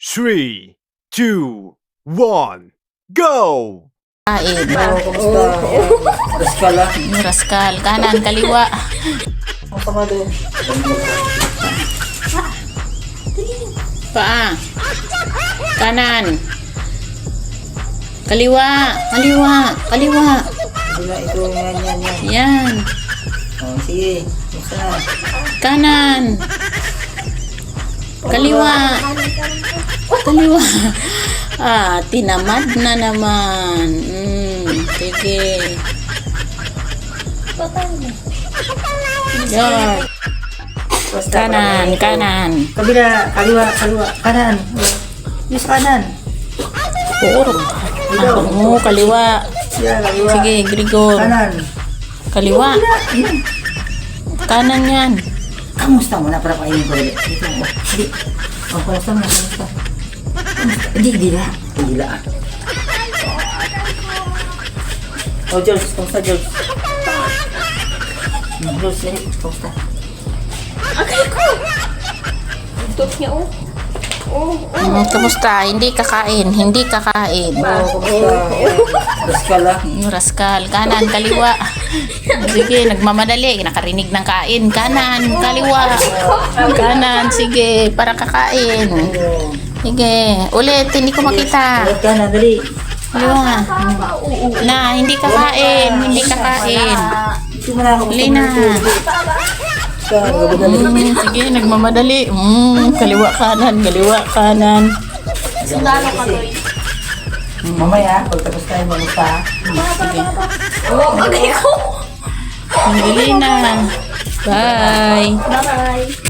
3, 2, 1, go! Kain. Kamusta? Raskal ah. Raskal. Kanan, kaliwa. Ang pangalo. Paa. Kanan. Kaliwa. Kaliwa. Kaliwa. Wala, ito, yan. Yan. Oh, sige. Kamusta na? Kanan. Kaliwa. Kaliwa. Ah, tinamad na naman. Sige. Yan. Kanan, kanan. Kabila, kaliwa, kanan. Yes, kanan. Puro. Mo, kaliwa. Yan, kaliwa. Sige, Grigor. Kanan. Kaliwa. Kanan yan. Kamusta mo na para kainin ko ulit? Dito mo. Hindi. Oh, kamusta mo na? Kamusta? Hindi na. Hindi na. Oh, George. Kamusta, George? George, kamusta? Kamusta? Hindi kakain. Hindi kakain. Oh, kamusta? Raskal ah. Raskal. Kanan, kaliwa. Sige, nagmamadali. Nakarinig ng kain. Kanan, kaliwa. Kanan, sige. Para kakain. Sige. Ulit, hindi ko makita. Balik ka na, dali. Kaliwa. Na, hindi kakain. Hindi kakain. Ito mo na ako. Huli na. Sige, nagmamadali. Kaliwa, kanan. Kaliwa, kanan. Sundalo ka, Doy. Mamaya, pagtapos tayo mo pa. Sige. Huli na. Bye. Bye-bye.